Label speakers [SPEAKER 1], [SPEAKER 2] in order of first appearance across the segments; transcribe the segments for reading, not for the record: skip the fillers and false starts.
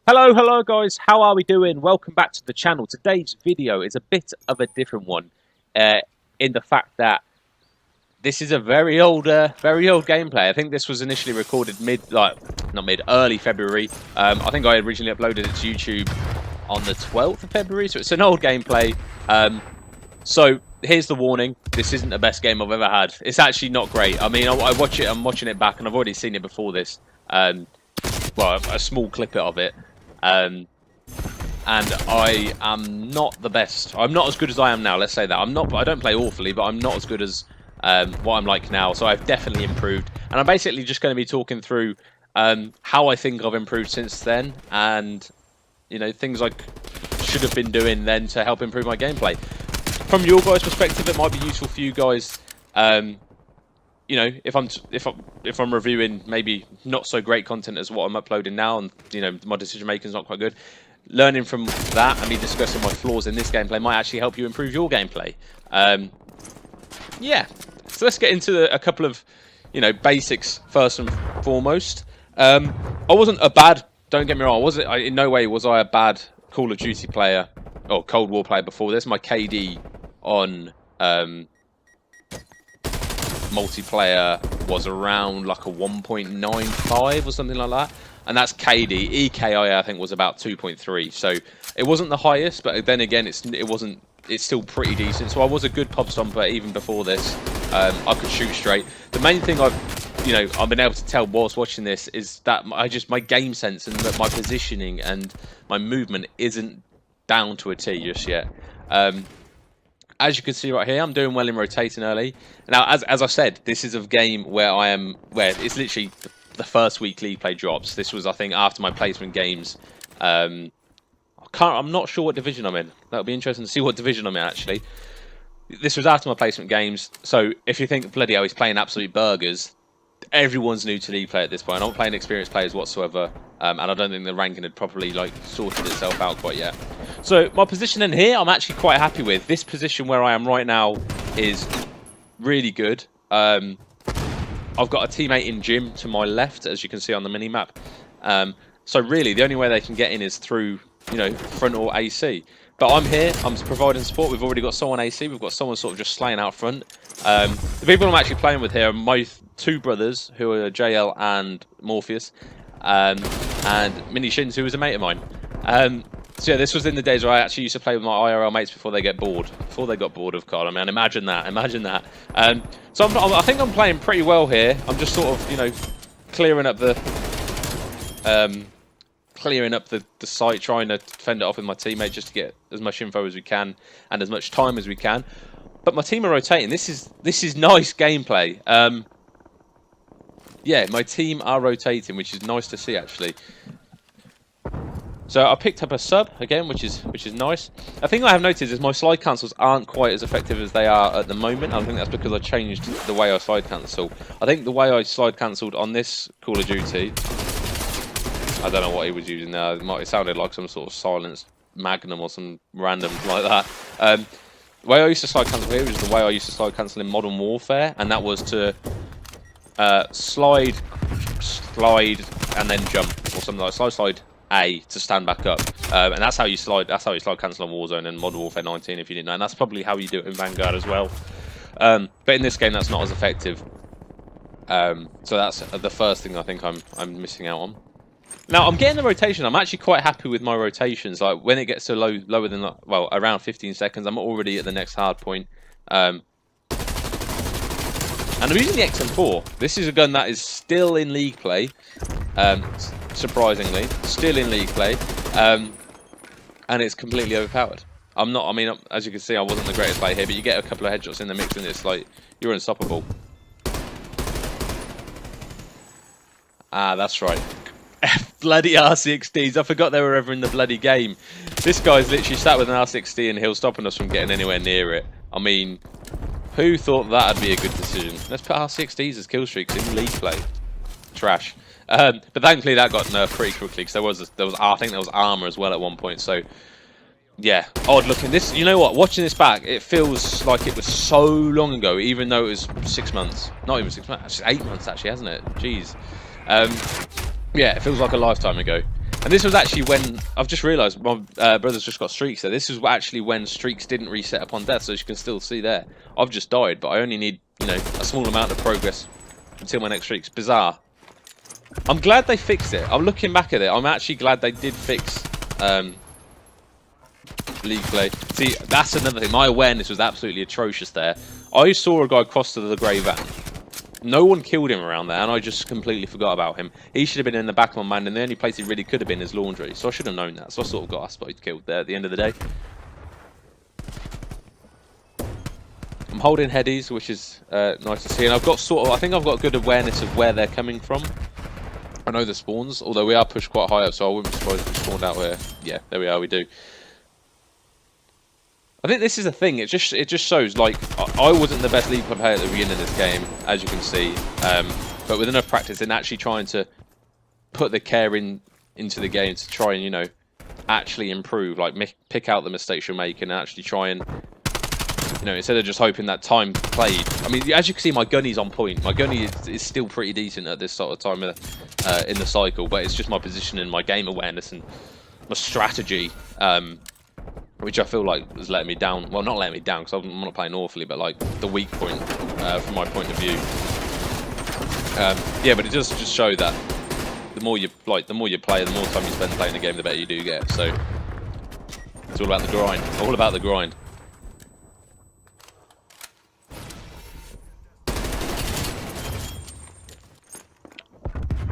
[SPEAKER 1] Hello guys, how are we doing? Welcome back to the channel. Today's video is a bit of a different one uh, in the fact that this is a very old gameplay. I think this was initially recorded early February. I think I originally uploaded it to YouTube on the 12th of February, so it's an old gameplay. So here's the warning: this isn't the best game I've ever had. It's actually not great. I mean, I'm watching it back, and I've already seen it before this. Well, a small clip of it. And I am not the best. I'm not as good as I am now. Let's say that I don't play awfully, but I'm not as good as what I'm like now. So I've definitely improved, and I'm basically just going to be talking through how I think I've improved since then, and things I should have been doing then to help improve my gameplay. From your guys' perspective, it might be useful for you guys. If I'm reviewing maybe not so great content as what I'm uploading now, and my decision making is not quite good, learning from that and me discussing my flaws in this gameplay might actually help you improve your gameplay. Yeah, so let's get into a couple of basics first and foremost. I wasn't a bad. Don't get me wrong. In no way was I a bad Call of Duty player or Cold War player before this. My KD on multiplayer was around like a 1.95 or something like that, and that's KD. EKI I think was about 2.3, so it wasn't the highest, but then again it's still pretty decent. So I was a good pub stomper even before this. I could shoot straight. The main thing I've been able to tell whilst watching this is that my game sense and that my positioning and my movement isn't down to a T just yet. As you can see right here, I'm doing well in rotating early. Now, as I said, this is a game where it's literally the first week league play drops. This was, I think, after my placement games. I'm not sure what division I'm in. That'll be interesting to see what division I'm in, actually. This was after my placement games, so if you think, bloody hell, he's playing absolute burgers, everyone's new to league play at this point. I'm not playing experienced players whatsoever, and I don't think the ranking had properly sorted itself out quite yet. So my position in here, I'm actually quite happy with. This position where I am right now is really good. I've got a teammate in Jim to my left, as you can see on the mini map. So really, the only way they can get in is through front or AC. But I'm here, I'm providing support. We've already got someone AC, we've got someone sort of just slaying out front. The people I'm actually playing with here are my two brothers, who are JL and Morpheus, and Mini Shins, who was a mate of mine. So yeah, this was in the days where I actually used to play with my IRL mates before they got bored of COD. I mean, imagine that. So I think I'm playing pretty well here. I'm just sort of, clearing up the site, trying to fend it off with my teammate just to get as much info as we can and as much time as we can. But my team are rotating. This is nice gameplay. Yeah, my team are rotating, which is nice to see actually. So I picked up a sub again, which is nice. A thing I have noticed is my slide cancels aren't quite as effective as they are at the moment. I think that's because I changed the way I slide cancel. I think the way I slide cancelled on this Call of Duty, I don't know what he was using there. It sounded like some sort of silenced Magnum or some random like that. The way I used to slide cancel here was the way I used to slide cancel in Modern Warfare, and that was to slide, and then jump or something like slide A to stand back up, and that's how you slide. That's how you slide cancel on Warzone and Modern Warfare 19, if you didn't know. And that's probably how you do it in Vanguard as well. But in this game, that's not as effective. So that's the first thing I think I'm missing out on. Now I'm getting the rotation. I'm actually quite happy with my rotations. Like when it gets to lower than around 15 seconds, I'm already at the next hard point. And I'm using the XM4. This is a gun that is still in league play. Surprisingly, still in league play, and it's completely overpowered. As you can see, I wasn't the greatest player here, but you get a couple of headshots in the mix, and it's like you're unstoppable. Ah, that's right. Bloody R60s. I forgot they were ever in the bloody game. This guy's literally sat with an R60 and he'll stopping us from getting anywhere near it. I mean, who thought that'd be a good decision? Let's put R60s as kill streaks in league play. Trash. But thankfully that got nerfed pretty quickly, because I think there was armor as well at one point. So yeah, odd looking. This, you know what? Watching this back, it feels like it was so long ago, even though it was 6 months. Not even 6 months. It's 8 months actually, hasn't it? Jeez. Yeah, it feels like a lifetime ago. And this was actually when, I've just realised my brother's just got streaks there. This is actually when streaks didn't reset upon death, so as you can still see there. I've just died, but I only need, you know, a small amount of progress until my next streaks. Bizarre. I'm glad they fixed it. I'm looking back at it. I'm actually glad they did fix league play. See, that's another thing. My awareness was absolutely atrocious there. I saw a guy cross to the grey van. No one killed him around there, and I just completely forgot about him. He should have been in the back of my mind, and the only place he really could have been is laundry. So I should have known that. So I sort of got us killed there at the end of the day. I'm holding headies, which is nice to see, and I've got sort of, I think I've got a good awareness of where they're coming from. I know the spawns, although we are pushed quite high up, so I wouldn't be surprised if we spawned out here. Yeah, there we are, we do. I think this is the thing. It just shows, like, I wasn't the best League player at the beginning of this game, as you can see, but with enough practice and actually trying to put the care into the game to try and, you know, actually improve, like pick out the mistakes you're making and actually try and, you know, instead of just hoping that time played. I mean, as you can see, my gunny's on point. My gunny is still pretty decent at this sort of time in the cycle, but it's just my position and my game awareness and my strategy, which I feel like was letting me down. Well, not letting me down, because I'm not playing awfully, but like the weak point from my point of view. Yeah, but it does just show that the more you play, the more time you spend playing the game, the better you do get. So it's all about the grind. All about the grind.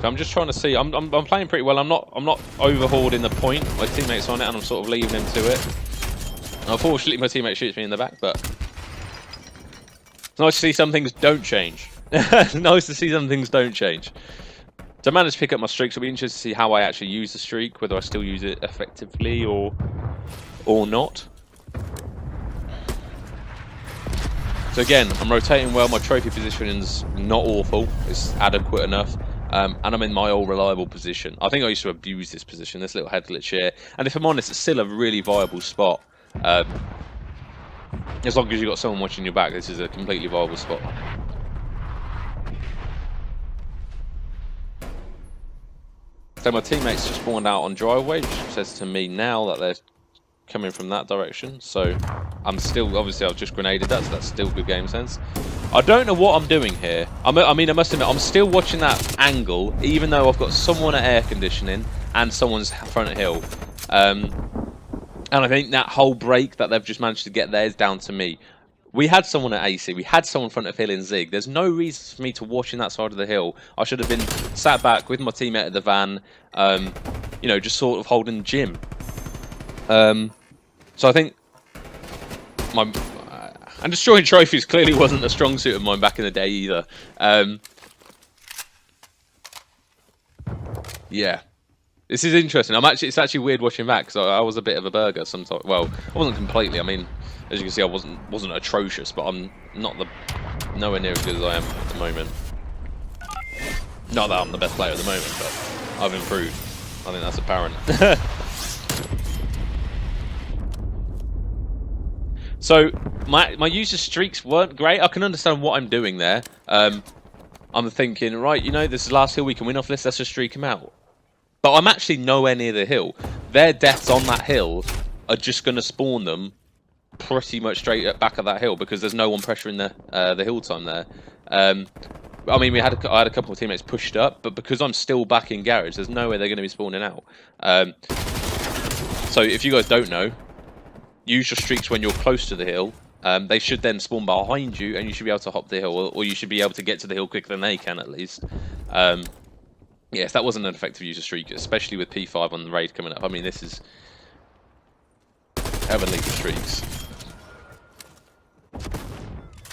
[SPEAKER 1] So I'm just trying to see. I'm playing pretty well. I'm not overholding the point. My teammate's on it, and I'm sort of leaving him to it. Unfortunately, my teammate shoots me in the back, but it's nice to see some things don't change. Nice to see some things don't change. So I managed to pick up my streaks. It'll be interesting to see how I actually use the streak, whether I still use it effectively or not. So again, I'm rotating well. My trophy positioning's not awful. It's adequate enough. And I'm in my old reliable position. I think I used to abuse this position, this little head glitch here. And if I'm honest, it's still a really viable spot. As long as you've got someone watching your back, this is a completely viable spot. So my teammates just spawned out on driveway, which says to me now that they're coming from that direction. So I'm still, obviously I've just grenaded that, so that's still good game sense. I don't know what I'm doing here. I mean, I must admit, I'm still watching that angle, even though I've got someone at air conditioning and someone's front hill. And I think that whole break that they've just managed to get there is down to me. We had someone at AC, we had someone front of hill in Zig. There's no reason for me to watch in that side of the hill. I should have been sat back with my teammate at the van, you know, just sort of holding Jim. So I think and destroying trophies clearly wasn't a strong suit of mine back in the day either. Yeah, this is interesting. It's actually weird watching back because I was a bit of a burger sometimes. Well, I wasn't completely. I mean, as you can see, I wasn't atrocious, but I'm nowhere near as good as I am at the moment. Not that I'm the best player at the moment, but I've improved. I think that's apparent. So my user streaks weren't great. I can understand what I'm doing there. I'm thinking, right, you know, this is the last hill we can win off this. Let's just streak them out. But I'm actually nowhere near the hill. Their deaths on that hill are just going to spawn them pretty much straight at back of that hill because there's no one pressuring the hill time there. I mean, I had a couple of teammates pushed up, but because I'm still back in garage, there's no way they're going to be spawning out. So if you guys don't know, use your streaks when you're close to the hill. They should then spawn behind you, and you should be able to hop the hill, or you should be able to get to the hill quicker than they can, at least. Yes, that wasn't an effective user streak, especially with P5 on the raid coming up. I mean, this is heavenly for streaks.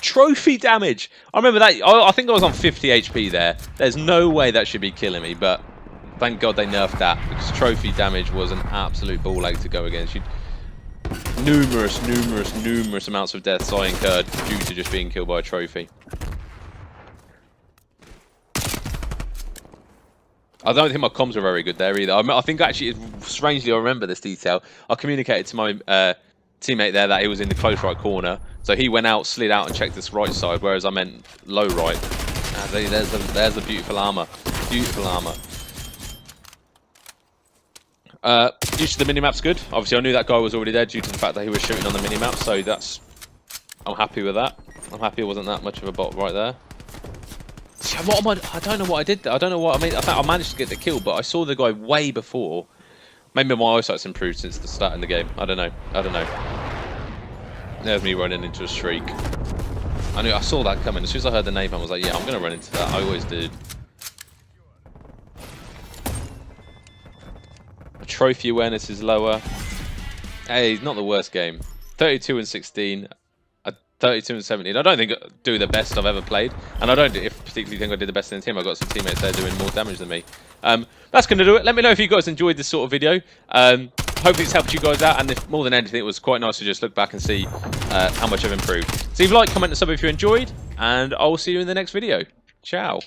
[SPEAKER 1] Trophy damage! I remember that. I think I was on 50 HP there. There's no way that should be killing me, but thank God they nerfed that, because trophy damage was an absolute ball ache to go against. Numerous amounts of deaths I incurred due to just being killed by a trophy. I don't think my comms were very good there either. I think actually, strangely, I remember this detail. I communicated to my teammate there that he was in the close right corner, so he went out, slid out, and checked this right side, whereas I meant low right. There's the beautiful armor. Beautiful armor. Use of the minimap's good. Obviously, I knew that guy was already there due to the fact that he was shooting on the minimap, so that's... I'm happy with that. I'm happy it wasn't that much of a bot right there. So what am I don't know what I did there. I don't know what I mean. I think I managed to get the kill, but I saw the guy way before. Maybe my eyesight's improved since the start in the game. I don't know. I don't know. There's me running into a streak. I saw that coming. As soon as I heard the name, I was like, yeah, I'm going to run into that. I always do. Trophy awareness is lower. Hey, not the worst game. 32 and 16. 32 and 17. I don't think I do the best I've ever played, and I don't particularly think I did the best in the team. I've got some teammates there doing more damage than me. That's going to do it. Let me know if you guys enjoyed this sort of video. Hopefully it's helped you guys out, and if more than anything, it was quite nice to just look back and see how much I've improved. So if you like, comment and sub if you enjoyed, and I'll see you in the next video. Ciao.